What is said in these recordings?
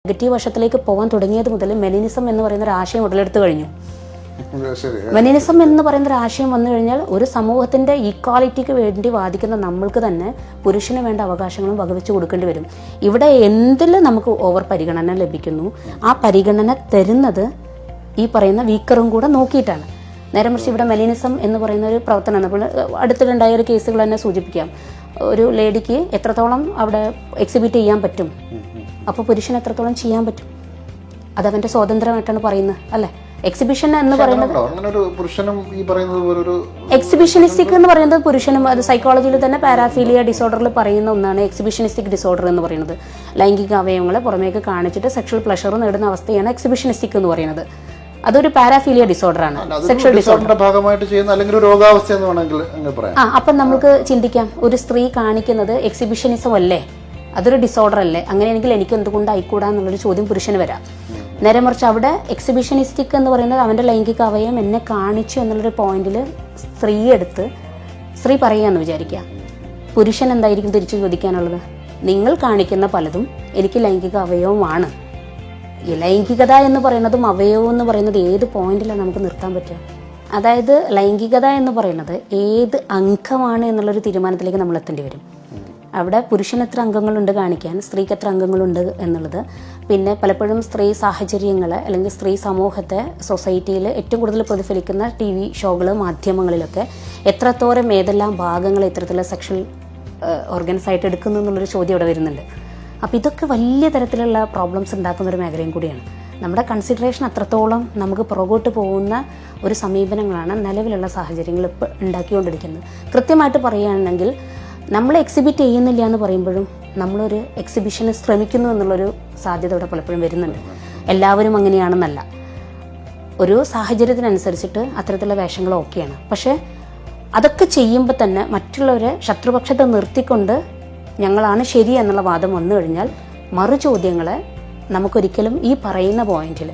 Negative വശത്തിലേക്ക് പോകാൻ തുടങ്ങിയത് മുതൽ മെനിനിസം എന്ന് പറയുന്ന ഒരു ആശയം ഉടലെടുത്തു കഴിഞ്ഞു. മെനിനിസം എന്ന് പറയുന്ന ഒരു ആശയം വന്നു കഴിഞ്ഞാൽ ഒരു സമൂഹത്തിന്റെ ഈക്വാലിറ്റിക്ക് വേണ്ടി വാദിക്കുന്ന നമ്മൾക്ക് തന്നെ പുരുഷന് വേണ്ട അവകാശങ്ങളും വകവെച്ച് കൊടുക്കേണ്ടി വരും. ഇവിടെ എന്തിൽ നമുക്ക് ഓവർ പരിഗണന ലഭിക്കുന്നു, ആ പരിഗണന തരുന്നത് ഈ പറയുന്ന വീക്കറും കൂടെ നോക്കിയിട്ടാണ്. നേരെ മറിച്ച് ഇവിടെ മെലിനിസം എന്ന് പറയുന്ന ഒരു പ്രവർത്തനം നമ്മൾ അടുത്തിലുണ്ടായ ഒരു കേസുകൾ തന്നെ സൂചിപ്പിക്കാം. ഒരു ലേഡിക്ക് എത്രത്തോളം അവിടെ എക്സിബിറ്റ് ചെയ്യാൻ പറ്റും, അപ്പോൾ പുരുഷന് എത്രത്തോളം ചെയ്യാൻ പറ്റും, അതവൻ്റെ സ്വാതന്ത്ര്യമായിട്ടാണ് പറയുന്നത് അല്ലേ. എക്സിബിഷൻ എന്ന് പറയുന്നത് എക്സിബിഷനിസ്റ്റിക് എന്ന് പറയുന്നത് പുരുഷനും, അത് സൈക്കോളജിയിൽ തന്നെ പാരാഫീലിയ ഡിസോർഡറിൽ പറയുന്ന ഒന്നാണ് എക്സിബിഷനിസ്റ്റിക് ഡിസോർഡർ എന്ന് പറയുന്നത്. ലൈംഗിക അവയവങ്ങളെ പുറമേക്ക് കാണിച്ചിട്ട് സെക്ഷൽ പ്ലഷർ നേടുന്ന അവസ്ഥയാണ് എക്സിബിഷനിസ്റ്റിക് എന്ന് പറയുന്നത്. അതൊരു പാരാഫീലിയ ഡിസോർഡർ ആണ്, സെക്ഷൽ ഡിസോർഡറിന്റെ ഭാഗമായിട്ട് ചെയ്യുന്ന അല്ലെങ്കിൽ ഒരു രോഗാവസ്ഥ എന്ന് വേണമെങ്കിൽ പറയാം. അപ്പം നമുക്ക് ചിന്തിക്കാം, ഒരു സ്ത്രീ കാണിക്കുന്നത് എക്സിബിഷനിസം അല്ലേ, അതൊരു ഡിസോർഡർ അല്ലേ, അങ്ങനെയാണെങ്കിൽ എനിക്ക് എന്തുകൊണ്ട് ആയിക്കൂടാ എന്നുള്ളൊരു ചോദ്യം പുരുഷന് വരാം. നേരെ മറിച്ച് അവിടെ എക്സിബിഷനിസ്റ്റിക് എന്ന് പറയുന്നത് അവൻ്റെ ലൈംഗിക അവയവം എന്നെ കാണിച്ചു എന്നുള്ളൊരു പോയിന്റിൽ സ്ത്രീ പറയുകയെന്ന് വിചാരിക്കുക. പുരുഷൻ എന്തായിരിക്കും തിരിച്ചു ചോദിക്കാനുള്ളത്? നിങ്ങൾ കാണിക്കുന്ന പലതും എനിക്ക് ലൈംഗിക അവയവമാണ്. ഈ ലൈംഗികത എന്ന് പറയുന്നതും അവയവം എന്ന് പറയുന്നത് ഏത് പോയിന്റിലാണ് നമുക്ക് നിർത്താൻ പറ്റുക? അതായത് ലൈംഗികത എന്ന് പറയുന്നത് ഏത് അംഗമാണ് എന്നുള്ളൊരു തീരുമാനത്തിലേക്ക് നമ്മൾ എത്തേണ്ടി വരും. അവിടെ പുരുഷന് എത്ര അംഗങ്ങളുണ്ട് കാണിക്കാൻ, സ്ത്രീക്ക് എത്ര അംഗങ്ങളുണ്ട് എന്നുള്ളത്, പിന്നെ പലപ്പോഴും സ്ത്രീ സാഹചര്യങ്ങൾ അല്ലെങ്കിൽ സ്ത്രീ സമൂഹത്തെ സൊസൈറ്റിയിൽ ഏറ്റവും കൂടുതൽ പ്രതിഫലിക്കുന്ന TV ഷോകൾ മാധ്യമങ്ങളിലൊക്കെ എത്രത്തോളം ഏതെല്ലാം ഭാഗങ്ങൾ ഇത്തരത്തിലുള്ള സെക്ഷൽ ഓർഗൻസ് ആയിട്ട് എടുക്കുന്നു എന്നുള്ളൊരു ചോദ്യം ഇവിടെ വരുന്നുണ്ട്. അപ്പോൾ ഇതൊക്കെ വലിയ തരത്തിലുള്ള പ്രോബ്ലംസ് ഉണ്ടാക്കുന്ന ഒരു മേഖലയും കൂടിയാണ്. നമ്മുടെ കൺസിഡറേഷൻ അത്രത്തോളം നമുക്ക് പുറകോട്ട് പോകുന്ന ഒരു സമീപനങ്ങളാണ് നിലവിലുള്ള സാഹചര്യങ്ങൾ ഇപ്പോൾ ഉണ്ടാക്കിക്കൊണ്ടിരിക്കുന്നത്. കൃത്യമായിട്ട് പറയുകയാണെങ്കിൽ നമ്മൾ എക്സിബിറ്റ് ചെയ്യുന്നില്ല എന്ന് പറയുമ്പോഴും നമ്മളൊരു എക്സിബിഷന് ശ്രമിക്കുന്നു എന്നുള്ളൊരു സാധ്യത ഇവിടെ പലപ്പോഴും വരുന്നുണ്ട്. എല്ലാവരും അങ്ങനെയാണെന്നല്ല, ഒരു സാഹചര്യത്തിനനുസരിച്ചിട്ട് അത്തരത്തിലുള്ള വേഷങ്ങൾ ഓക്കെയാണ്. പക്ഷേ അതൊക്കെ ചെയ്യുമ്പോൾ തന്നെ മറ്റുള്ളവരെ ശത്രുപക്ഷത്തെ നിർത്തിക്കൊണ്ട് ഞങ്ങളാണ് ശരി എന്നുള്ള വാദം വന്നു കഴിഞ്ഞാൽ മറു ചോദ്യങ്ങളെ നമുക്കൊരിക്കലും ഈ പറയുന്ന പോയിന്റിൽ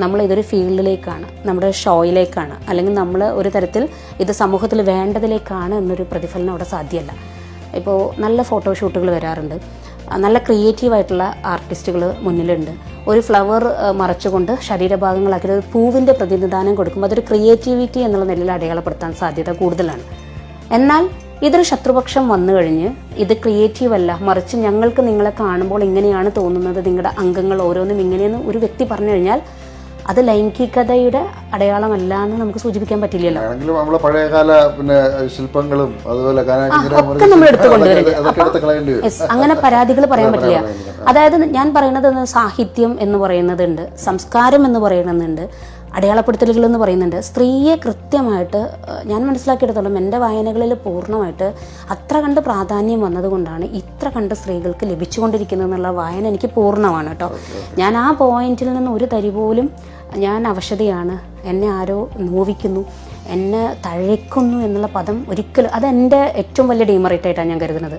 നമ്മളിതൊരു ഫീൽഡിലേക്കാണ്, നമ്മുടെ ഷോയിലേക്കാണ്, അല്ലെങ്കിൽ നമ്മൾ ഒരു തരത്തിൽ ഇത് സമൂഹത്തിൽ വേണ്ടതിലേക്കാണ് എന്നൊരു പ്രതിഫലനം അവിടെ സാധ്യമല്ല. ഇപ്പോൾ നല്ല ഫോട്ടോഷൂട്ടുകൾ വരാറുണ്ട്, നല്ല ക്രിയേറ്റീവായിട്ടുള്ള ആർട്ടിസ്റ്റുകൾ മുന്നിലുണ്ട്. ഒരു ഫ്ലവർ മറച്ചുകൊണ്ട് ശരീരഭാഗങ്ങളാക്കി ഒരു പൂവിൻ്റെ പ്രതിനിധാനം കൊടുക്കുമ്പോൾ അതൊരു ക്രിയേറ്റിവിറ്റി എന്നുള്ള നിലയിൽ അടയാളപ്പെടുത്താൻ സാധ്യത കൂടുതലാണ്. എന്നാൽ ഇതൊരു ശത്രുപക്ഷം വന്നു കഴിഞ്ഞ് ഇത് ക്രിയേറ്റീവ് അല്ല, മറിച്ച് ഞങ്ങൾക്ക് നിങ്ങളെ കാണുമ്പോൾ ഇങ്ങനെയാണ് തോന്നുന്നത്, നിങ്ങളുടെ അംഗങ്ങൾ ഓരോന്നും ഇങ്ങനെയെന്ന് ഒരു വ്യക്തി പറഞ്ഞു കഴിഞ്ഞാൽ അത് ലൈംഗികതയുടെ അടയാളമല്ല എന്ന് നമുക്ക് സൂചിപ്പിക്കാൻ പറ്റില്ലല്ലോ. ശില്പങ്ങളും ഒക്കെ നമ്മൾ എടുത്തുകൊണ്ടുവരിക, അങ്ങനെ പരാതികൾ പറയാൻ പറ്റില്ല. അതായത് ഞാൻ പറയുന്നത് സാഹിത്യം എന്ന് പറയുന്നതുണ്ട്, സംസ്കാരം എന്ന് പറയുന്നുണ്ട്, അടയാളപ്പെടുത്തലുകൾ എന്ന് പറയുന്നുണ്ട്. സ്ത്രീയെ കൃത്യമായിട്ട് ഞാൻ മനസ്സിലാക്കിയെടുത്തോളം എൻ്റെ വായനകളിൽ പൂർണ്ണമായിട്ട് അത്ര കണ്ട് പ്രാധാന്യം വന്നതുകൊണ്ടാണ് ഇത്ര കണ്ട് സ്ത്രീകൾക്ക് ലഭിച്ചുകൊണ്ടിരിക്കുന്നത് എന്നുള്ള വായന എനിക്ക് പൂർണ്ണമാണ് കേട്ടോ. ഞാൻ ആ പോയിന്റിൽ നിന്ന് ഒരു തരി പോലും ഞാൻ അവശതയാണ്, എന്നെ ആരോ നോവിക്കുന്നു, എന്നെ തഴയ്ക്കുന്നു എന്നുള്ള പദം ഒരിക്കലും, അതെൻ്റെ ഏറ്റവും വലിയ ഡീമറേറ്റായിട്ടാണ് ഞാൻ കരുതുന്നത്.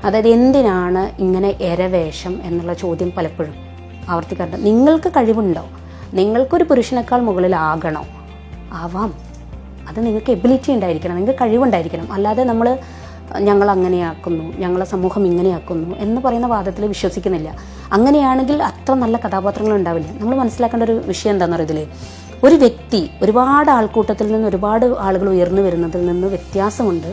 അതായത് എന്തിനാണ് ഇങ്ങനെ എരവേഷം എന്നുള്ള ചോദ്യം പലപ്പോഴും ആവർത്തിക്കാറുണ്ട്. നിങ്ങൾക്ക് കഴിവുണ്ടോ? നിങ്ങൾക്കൊരു പുരുഷനേക്കാൾ മുകളിലാകണോ? ആവാം, അത് നിങ്ങൾക്ക് എബിലിറ്റി ഉണ്ടായിരിക്കണം, നിങ്ങൾക്ക് കഴിവുണ്ടായിരിക്കണം. അല്ലാതെ നമ്മൾ ഞങ്ങൾ അങ്ങനെയാക്കുന്നു, ഞങ്ങളെ സമൂഹം ഇങ്ങനെയാക്കുന്നു എന്ന് പറയുന്ന വാദത്തിൽ വിശ്വസിക്കുന്നില്ല. അങ്ങനെയാണെങ്കിൽ അത്ര നല്ല കഥാപാത്രങ്ങൾ ഉണ്ടാവില്ല. നമ്മൾ മനസ്സിലാക്കേണ്ട ഒരു വിഷയം എന്താണെന്ന് പറയുക, ഇതിൽ ഒരു വ്യക്തി ഒരുപാട് ആൾക്കൂട്ടത്തിൽ നിന്ന് ഒരുപാട് ആളുകൾ ഉയർന്നു വരുന്നതിൽ നിന്ന് വ്യത്യാസമുണ്ട്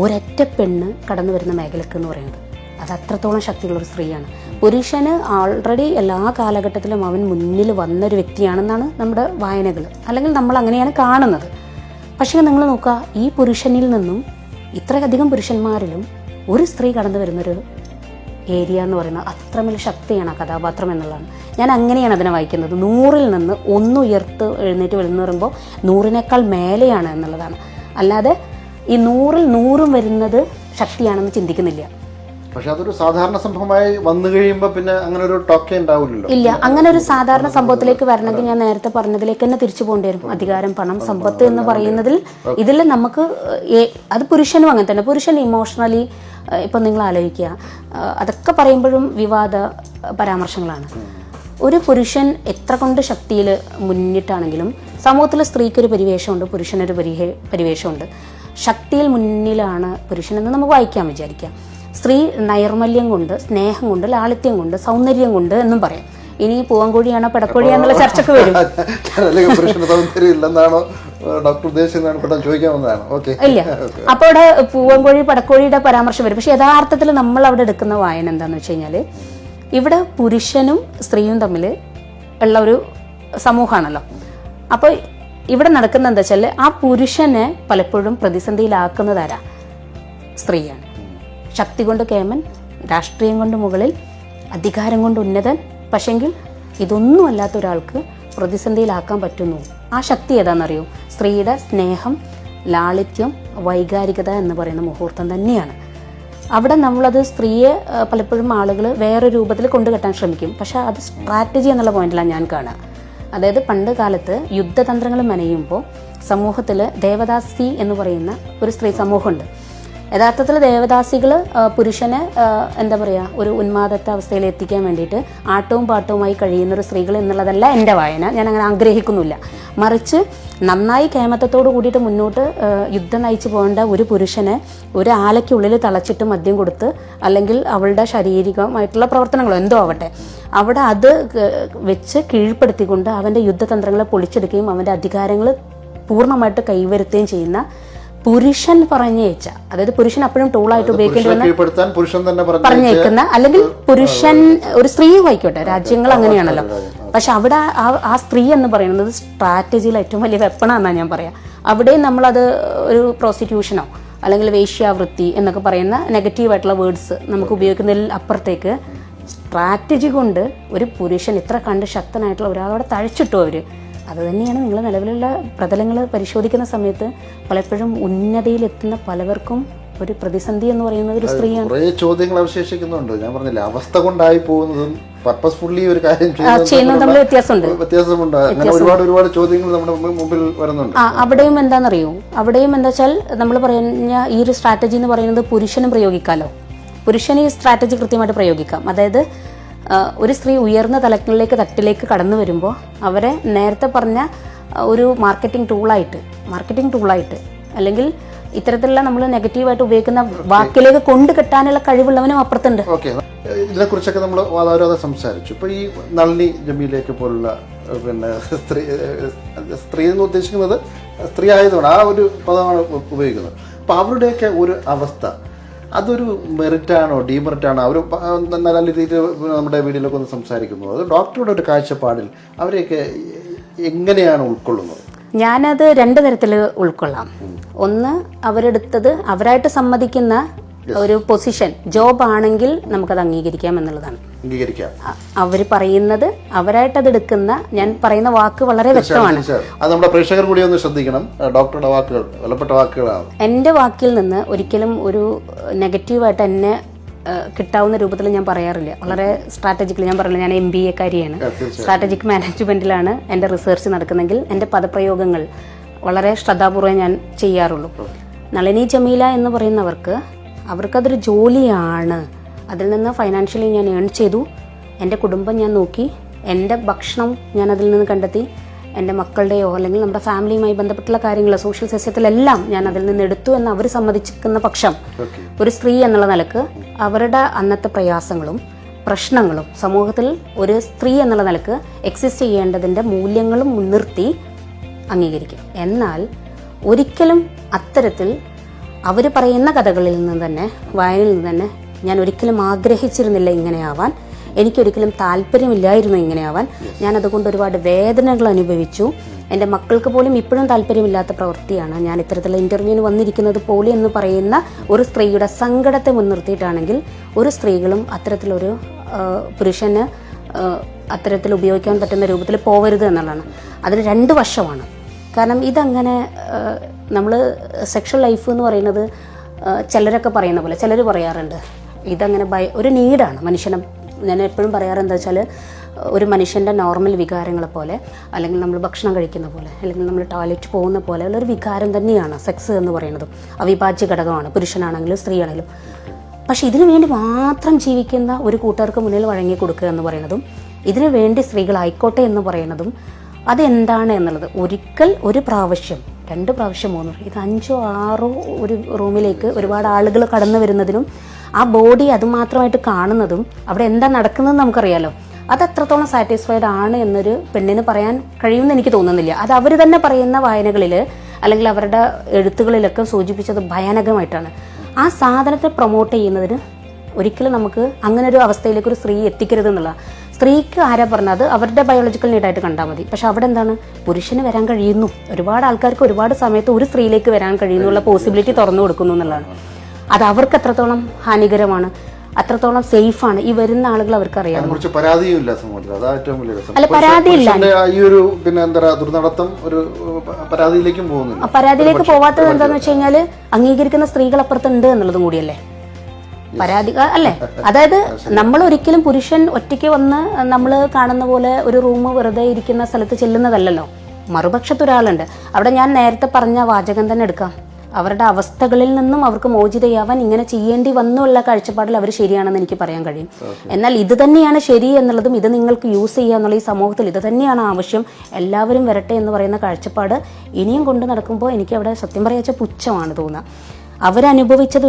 ഒരൊറ്റ പെണ്ണ് കടന്നു വരുന്ന മേഖലക്ക് എന്ന് പറയുന്നത്. അത് അത്രത്തോളം ശക്തിയുള്ളൊരു സ്ത്രീയാണ്. പുരുഷന് ആൾറെഡി എല്ലാ കാലഘട്ടത്തിലും അവൻ മുന്നിൽ വന്നൊരു വ്യക്തിയാണെന്നാണ് നമ്മുടെ വായനകൾ, അല്ലെങ്കിൽ നമ്മൾ അങ്ങനെയാണ് കാണുന്നത്. പക്ഷേ നിങ്ങൾ നോക്കുക, ഈ പുരുഷനിൽ നിന്നും ഇത്രയധികം പുരുഷന്മാരിലും ഒരു സ്ത്രീ കടന്നു വരുന്നൊരു ഏരിയ എന്ന് പറയുന്നത് അത്രമേൽ ശക്തിയാണ് ആ കഥാപാത്രം എന്നുള്ളതാണ്. ഞാൻ അങ്ങനെയാണ് അതിനെ വായിക്കുന്നത്. 100-ൽ നിന്ന് 1 ഉയർത്ത് എഴുന്നേറ്റ് വരുന്ന പറയുമ്പോൾ 100-നേക്കാൾ മേലെയാണ് എന്നുള്ളതാണ്. അല്ലാതെ ഈ 100-ൽ 100 വരുന്നത് ശക്തിയാണെന്ന് ചിന്തിക്കുന്നില്ല. പക്ഷെ അതൊരു സാധാരണ സംഭവമായി വന്നു കഴിയുമ്പോൾ പിന്നെ അങ്ങനെ ഒരു ടോക്കേ ഉണ്ടാവില്ലല്ലോ. ഇല്ല, അങ്ങനെ ഒരു സാധാരണ സംഭവത്തിലേക്ക് വരണമെങ്കിൽ ഞാൻ നേരത്തെ പറഞ്ഞതിലേക്ക് തന്നെ തിരിച്ചു പോകേണ്ടി വരും. അധികാരം, പണം, സമ്പത്ത് എന്ന് പറയുന്നതിൽ ഇതിൽ നമുക്ക് അത് പുരുഷനും അങ്ങനെ തന്നെ. പുരുഷൻ ഇമോഷണലി ഇപ്പം നിങ്ങൾ ആലോചിക്കുക, അതൊക്കെ പറയുമ്പോഴും വിവാദ പരാമർശങ്ങളാണ്. ഒരു പുരുഷൻ എത്ര കൊണ്ട് ശക്തിയിൽ മുന്നിട്ടാണെങ്കിലും സമൂഹത്തിൽ സ്ത്രീക്കൊരു പരിവേഷമുണ്ട്, പുരുഷനൊരു പരിവേഷമുണ്ട്. ശക്തിയിൽ മുന്നിലാണ് പുരുഷനെന്ന് നമുക്ക് വായിക്കാൻ വിചാരിക്കാം. സ്ത്രീ നൈർമല്യം കൊണ്ട്, സ്നേഹം കൊണ്ട്, ലാളിത്യം കൊണ്ട്, സൗന്ദര്യം കൊണ്ട് എന്നും പറയാം. ഇനി പൂവൻകോഴിയാണോ പെടക്കോഴിയാന്നുള്ള ചർച്ചക്ക് വരും. പുരുഷന് സൗന്ദര്യം ഇല്ലെന്നാണോ ഡോക്ടർ ഉദ്ദേശിച്ചതാണ് ചോദിക്കാവുന്നതാണ്. ഓക്കെ, ഇല്ല, അപ്പോൾ അവിടെ പൂവൻകോഴി പെടക്കോഴിയുടെ പരാമർശം വരും. പക്ഷെ യഥാർത്ഥത്തിൽ നമ്മൾ അവിടെ എടുക്കുന്ന വായന എന്താണെന്ന് വെച്ച് കഴിഞ്ഞാൽ, ഇവിടെ പുരുഷനും സ്ത്രീയും തമ്മിൽ ഉള്ള ഒരു സമൂഹമാണല്ലോ. അപ്പോൾ ഇവിടെ നടക്കുന്ന എന്താ വെച്ചാൽ, ആ പുരുഷനെ പലപ്പോഴും പ്രതിസന്ധിയിലാക്കുന്നതാരാ? സ്ത്രീയാണ്. ശക്തി കൊണ്ട് കേമൻ, രാഷ്ട്രീയം കൊണ്ട് മുകളിൽ, അധികാരം കൊണ്ട് ഉന്നതൻ. പക്ഷെങ്കിൽ ഇതൊന്നും അല്ലാത്ത ഒരാൾക്ക് പ്രതിസന്ധിയിലാക്കാൻ പറ്റുന്നു. ആ ശക്തി ഏതാണെന്നറിയോ? സ്ത്രീയുടെ സ്നേഹം, ലാളിത്യം, വൈകാരികത എന്ന് പറയുന്ന മുഹൂർത്തം തന്നെയാണ്. അവിടെ നമ്മളത് സ്ത്രീയെ പലപ്പോഴും ആളുകൾ വേറെ രൂപത്തിൽ കൊണ്ടുകെട്ടാൻ ശ്രമിക്കും. പക്ഷെ അത് സ്ട്രാറ്റജി എന്നുള്ള പോയിന്റിലാണ് ഞാൻ കാണുക. അതായത് പണ്ട് കാലത്ത് യുദ്ധതന്ത്രങ്ങൾ മെനയുമ്പോൾ സമൂഹത്തിൽ ദേവദാസി എന്ന് പറയുന്ന ഒരു സ്ത്രീ സമൂഹമുണ്ട്. യഥാർത്ഥത്തിൽ ദേവദാസികൾ പുരുഷനെ എന്താ പറയുക, ഒരു ഉന്മാദത്തെ അവസ്ഥയിൽ എത്തിക്കാൻ വേണ്ടിയിട്ട് ആട്ടവും പാട്ടവുമായി കഴിയുന്ന ഒരു സ്ത്രീകൾ എന്നുള്ളതല്ല എൻ്റെ വായന. ഞാൻ അങ്ങനെ ആഗ്രഹിക്കുന്നില്ല. മറിച്ച് നന്നായി കേമത്തത്തോട് കൂടിയിട്ട് മുന്നോട്ട് യുദ്ധം നയിച്ചു പോകേണ്ട ഒരു പുരുഷനെ ഒരു ആലയ്ക്കുള്ളിൽ തളച്ചിട്ട് മദ്യം കൊടുത്ത്, അല്ലെങ്കിൽ അവളുടെ ശാരീരികമായിട്ടുള്ള പ്രവർത്തനങ്ങളോ എന്തോ ആവട്ടെ, അവിടെ അത് വെച്ച് കീഴ്പ്പെടുത്തിക്കൊണ്ട് അവൻ്റെ യുദ്ധതന്ത്രങ്ങളെ പൊളിച്ചെടുക്കുകയും അവൻ്റെ അധികാരങ്ങൾ പൂർണ്ണമായിട്ട് കൈവരുത്തുകയും ചെയ്യുന്ന പുരുഷൻ പറഞ്ഞേച്ച, അതായത് പുരുഷൻ അപ്പോഴും ടൂളായിട്ട് ഉപയോഗിക്കേണ്ടി പറഞ്ഞേക്കുന്ന, അല്ലെങ്കിൽ പുരുഷൻ ഒരു സ്ത്രീയും ആയിക്കോട്ടെ, രാജ്യങ്ങൾ അങ്ങനെയാണല്ലോ. പക്ഷെ അവിടെ ആ സ്ത്രീ എന്ന് പറയുന്നത് സ്ട്രാറ്റജിയിൽ ഏറ്റവും വലിയ വെപ്പണാണെന്നാണ് ഞാൻ പറയാം. അവിടെയും നമ്മളത് ഒരു പ്രോസ്റ്റിറ്റ്യൂഷനോ അല്ലെങ്കിൽ വേശ്യാവൃത്തി എന്നൊക്കെ പറയുന്ന നെഗറ്റീവായിട്ടുള്ള വേർഡ്സ് നമുക്ക് ഉപയോഗിക്കുന്നതിൽ അപ്പുറത്തേക്ക് സ്ട്രാറ്റജി കൊണ്ട് ഒരു പുരുഷൻ ഇത്ര കണ്ട് ശക്തനായിട്ടുള്ള ഒരാളോടെ തഴച്ചിട്ടു അവർ. അത് തന്നെയാണ് നിങ്ങൾ നിലവിലുള്ള പ്രതലങ്ങൾ പരിശോധിക്കുന്ന സമയത്ത് പലപ്പോഴും ഉന്നതിയിലെത്തുന്ന പലവർക്കും ഒരു പ്രതിസന്ധി എന്ന് പറയുന്നത് ഒരു സ്ത്രീയാണ്. കുറേ ചോദ്യങ്ങൾ അവശേഷിക്കുന്നുണ്ട്. ഞാൻ പറഞ്ഞില്ല, അവസ്ഥ കൊണ്ടായി പോകുന്നതും പർപ്പസ്ഫുള്ളി ഒരു കാര്യം ചെയ്യുന്നത് തമ്മിൽ വ്യത്യാസമുണ്ട്. അങ്ങനെ ഒരുപാട് ചോദ്യങ്ങൾ നമ്മുടെ മുമ്പിൽ വരുന്നുണ്ട്. അവിടെയും എന്താണെന്നറിയോ, അവിടെയും എന്താ വെച്ചാൽ നമ്മൾ പറഞ്ഞ ഈ ഒരു സ്ട്രാറ്റജി എന്ന് പറയുന്നത് പുരുഷനും പ്രയോഗിക്കാമല്ലോ. പുരുഷന് ഈ സ്ട്രാറ്റജി കൃത്യമായിട്ട് പ്രയോഗിക്കാം. അതായത് ഒരു സ്ത്രീ ഉയർന്ന തട്ടിലേക്ക് കടന്നു വരുമ്പോൾ അവരെ നേരത്തെ പറഞ്ഞ ഒരു മാർക്കറ്റിംഗ് ടൂളായിട്ട് അല്ലെങ്കിൽ ഇത്തരത്തിലുള്ള നമ്മൾ നെഗറ്റീവായിട്ട് ഉപയോഗിക്കുന്ന വാക്കിലേക്ക് കൊണ്ട് കെട്ടാനുള്ള കഴിവുള്ളവനും അപ്പുറത്തുണ്ട്. ഓക്കെ, ഇതിനെക്കുറിച്ചൊക്കെ നമ്മൾ വാദാരോധം സംസാരിച്ചു. ഇപ്പോൾ ഈ നളിനി ജമീലയൊക്കെ പോലുള്ള പിന്നെ സ്ത്രീ എന്ന് ഉദ്ദേശിക്കുന്നത് സ്ത്രീ ആയതുകൊണ്ട് ആ ഒരു പദമാണ് ഉപയോഗിക്കുന്നത്. അപ്പോൾ അവരുടെയൊക്കെ ഒരു അവസ്ഥ അതൊരു മെറിറ്റാണോ ഡീമെറിറ്റാണോ? അവർ നല്ല രീതിയിൽ നമ്മുടെ വീഡിയോയിലൊക്കെ ഒന്ന് സംസാരിക്കുന്നു. അത് ഡോക്ടറുടെ ഒരു കാഴ്ചപ്പാടിൽ അവരെയൊക്കെ എങ്ങനെയാണ് ഉൾക്കൊള്ളുന്നത്? ഞാനത് രണ്ട് തരത്തിൽ ഉൾക്കൊള്ളാം. ഒന്ന്, അവരെടുത്തത് അവരായിട്ട് സമ്മതിക്കുന്ന ഒരു പൊസിഷൻ, ജോബ് ആണെങ്കിൽ നമുക്കത് അംഗീകരിക്കാം എന്നുള്ളതാണ്. അവർ പറയുന്നത് അവരായിട്ട് അത് എടുക്കുന്ന, ഞാൻ പറയുന്ന വാക്ക് വളരെ വ്യക്തമാണ്. അത് നമ്മുടെ പ്രേക്ഷകർ കൂടി ഒന്ന് ശ്രദ്ധിക്കണം. ഡോക്ടറുടെ വാക്കുകൾ വിലപ്പെട്ട വാക്കുകളാണ്. എൻ്റെ വാക്കിൽ നിന്ന് ഒരിക്കലും ഒരു നെഗറ്റീവായിട്ട് എന്നെ കിട്ടാവുന്ന രൂപത്തിൽ ഞാൻ പറയാറില്ല. വളരെ സ്ട്രാറ്റജിക്കലി ഞാൻ പറയില്ല. ഞാൻ MBA കാരിയാണ്. സ്ട്രാറ്റജിക് മാനേജ്മെന്റിലാണ് എൻ്റെ റിസർച്ച് നടക്കുന്നെങ്കിൽ എൻ്റെ പദപ്രയോഗങ്ങൾ വളരെ ശ്രദ്ധാപൂർവ്വം ഞാൻ ചെയ്യാറുള്ളൂ. നളിനി ജമീല എന്ന് പറയുന്നവർക്ക് അവർക്കതൊരു ജോലിയാണ്. അതിൽ നിന്ന് ഫൈനാൻഷ്യലി ഞാൻ ഏൺ ചെയ്തു, എൻ്റെ കുടുംബം ഞാൻ നോക്കി, എൻ്റെ ഭക്ഷണം ഞാൻ അതിൽ നിന്ന് കണ്ടെത്തി, എൻ്റെ മക്കളുടെയോ അല്ലെങ്കിൽ നമ്മുടെ ഫാമിലിയുമായി ബന്ധപ്പെട്ടുള്ള കാര്യങ്ങൾ സോഷ്യൽ സിസ്റ്റത്തിലെല്ലാം ഞാൻ അതിൽ നിന്ന് എടുത്തു എന്ന് അവർ സമ്മതിക്കുന്ന പക്ഷം ഒരു സ്ത്രീ എന്നുള്ള നിലക്ക് അവരുടെ അന്നത്തെ പ്രയാസങ്ങളും പ്രശ്നങ്ങളും സമൂഹത്തിൽ ഒരു സ്ത്രീ എന്നുള്ള നിലക്ക് എക്സിസ്റ്റ് ചെയ്യേണ്ടതിൻ്റെ മൂല്യങ്ങളും മുൻനിർത്തി അംഗീകരിക്കും. എന്നാൽ ഒരിക്കലും അത്തരത്തിൽ അവർ പറയുന്ന കഥകളിൽ നിന്ന് തന്നെ, വായനയിൽ നിന്ന് തന്നെ ഞാൻ ഒരിക്കലും ആഗ്രഹിച്ചിരുന്നില്ല ഇങ്ങനെയാവാൻ. എനിക്കൊരിക്കലും താല്പര്യമില്ലായിരുന്നു ഇങ്ങനെയാവാൻ. ഞാനതുകൊണ്ട് ഒരുപാട് വേദനകൾ അനുഭവിച്ചു. എൻ്റെ മക്കൾക്ക് പോലും ഇപ്പോഴും താല്പര്യമില്ലാത്ത പ്രവൃത്തിയാണ് ഞാൻ ഇത്തരത്തിലുള്ള ഇൻ്റർവ്യൂവിന് വന്നിരിക്കുന്നത് പോലും എന്ന് പറയുന്ന ഒരു സ്ത്രീയുടെ സങ്കടത്തെ മുൻനിർത്തിയിട്ടാണെങ്കിൽ ഒരു സ്ത്രീകളും അത്തരത്തിലൊരു പുരുഷന് അത്തരത്തിൽ ഉപയോഗിക്കാൻ പറ്റുന്ന രൂപത്തിൽ പോവരുത് എന്നുള്ളതാണ്. അതിന് രണ്ട് വശമാണ്. കാരണം ഇതങ്ങനെ നമ്മൾ സെക്ഷൽ ലൈഫ് എന്ന് പറയുന്നത് ചിലരൊക്കെ പറയുന്ന പോലെ, ചിലർ പറയാറുണ്ട് ഇതങ്ങനെ ഒരു നീഡാണ് മനുഷ്യനെ. ഞാൻ എപ്പോഴും പറയാറ് എന്താ വെച്ചാൽ, ഒരു മനുഷ്യൻ്റെ നോർമൽ വികാരങ്ങളെ പോലെ, അല്ലെങ്കിൽ നമ്മൾ ഭക്ഷണം കഴിക്കുന്ന പോലെ, അല്ലെങ്കിൽ നമ്മൾ ടോയ്ലറ്റ് പോകുന്ന പോലെ ഉള്ളൊരു വികാരം തന്നെയാണ് സെക്സ് എന്ന് പറയുന്നതും. അവിഭാജ്യ ഘടകമാണ്, പുരുഷനാണെങ്കിലും സ്ത്രീ ആണെങ്കിലും. പക്ഷെ ഇതിനു വേണ്ടി മാത്രം ജീവിക്കുന്ന ഒരു കൂട്ടുകാർക്ക് മുന്നിൽ വഴങ്ങി കൊടുക്കുക എന്ന് പറയുന്നതും, ഇതിനു വേണ്ടി സ്ത്രീകളായിക്കോട്ടെ എന്ന് പറയുന്നതും അതെന്താണ് എന്നുള്ളത് ഒരിക്കൽ, ഒരു പ്രാവശ്യം, 2 പ്രാവശ്യം, 3, ഇത് 5 6 ഒരു റൂമിലേക്ക് ഒരുപാട് ആളുകൾ കടന്നു വരുന്നതിനും ആ ബോഡി അതുമാത്രമായിട്ട് കാണുന്നതും അവിടെ എന്താ നടക്കുന്നതെന്ന് നമുക്കറിയാലോ. അത് എത്രത്തോളം സാറ്റിസ്ഫൈഡ് ആണ് എന്നൊരു പെണ്ണിന് പറയാൻ കഴിയുമെന്ന് എനിക്ക് തോന്നുന്നില്ല. അത് അവർ തന്നെ പറയുന്ന വായനകളിൽ അല്ലെങ്കിൽ അവരുടെ എഴുത്തുകളിലൊക്കെ സൂചിപ്പിച്ചത് ഭയാനകമായിട്ടാണ്. ആ സാധനത്തെ പ്രൊമോട്ട് ചെയ്യുന്നതിന് ഒരിക്കലും നമുക്ക് അങ്ങനെ ഒരു അവസ്ഥയിലേക്ക് ഒരു സ്ത്രീ എത്തിക്കരുത് എന്നുള്ള. സ്ത്രീക്ക് ആരാ പറഞ്ഞത് അവരുടെ ബയോളജിക്കൽ നീഡായിട്ട് കണ്ടാൽ മതി. പക്ഷെ അവിടെ എന്താണ്, പുരുഷന് വരാൻ കഴിയുന്നു. ഒരുപാട് ആൾക്കാർക്ക് ഒരുപാട് സമയത്ത് ഒരു സ്ത്രീയിലേക്ക് വരാൻ കഴിയുന്നുള്ള പോസിബിലിറ്റി തുറന്നു കൊടുക്കുന്നു എന്നുള്ളതാണ്. അത് അവർക്ക് എത്രത്തോളം ഹാനികരമാണ്, അത്രത്തോളം സേഫാണ് ഈ വരുന്ന ആളുകൾ അവർക്കറിയാം. പരാതിയില്ല സമൂഹത്തിൽ, അതാണ് ഏറ്റവും വലിയ രസം. അല്ല, പരാതിയില്ല. ഈ ഒരു പിന്നെ എന്താ ദുർനടത്തം ഒരു പരാതിയിലേക്കും പോകുന്നില്ല. പരാതിയിലേക്ക് പോവാത്തത് എന്താന്ന് വെച്ച് കഴിഞ്ഞാൽ അംഗീകരിക്കുന്ന സ്ത്രീകൾ അപ്പുറത്തുണ്ട് എന്നുള്ളതും കൂടിയല്ലേ പരാതി അല്ലേ. അതായത് നമ്മൾ ഒരിക്കലും പുരുഷൻ ഒറ്റയ്ക്ക് വന്ന് നമ്മൾ കാണുന്ന പോലെ ഒരു റൂം വെറുതെ ഇരിക്കുന്ന സ്ഥലത്ത് ചെല്ലുന്നതല്ലല്ലോ. മറുപക്ഷത്തൊരാളുണ്ട് അവിടെ. ഞാൻ നേരത്തെ പറഞ്ഞ വാചകം തന്നെ എടുക്കാം. അവരുടെ അവസ്ഥകളിൽ നിന്നും അവർക്ക് മോചിതയാവാൻ ഇങ്ങനെ ചെയ്യേണ്ടി വന്നുള്ള കാഴ്ചപ്പാടിൽ അവർ ശരിയാണെന്ന് എനിക്ക് പറയാൻ കഴിയും. എന്നാൽ ഇത് തന്നെയാണ് ശരി എന്നുള്ളതും ഇത് നിങ്ങൾക്ക് യൂസ് ചെയ്യുക എന്നുള്ള ഈ സമൂഹത്തിൽ ഇത് തന്നെയാണ് ആവശ്യം, എല്ലാവരും വരട്ടെ എന്ന് പറയുന്ന കാഴ്ചപ്പാട് ഇനിയും കൊണ്ട് നടക്കുമ്പോൾ എനിക്ക് അവിടെ സത്യം പറയാച്ച പുച്ഛമാണ് തോന്നുക. അവരനുഭവിച്ചത്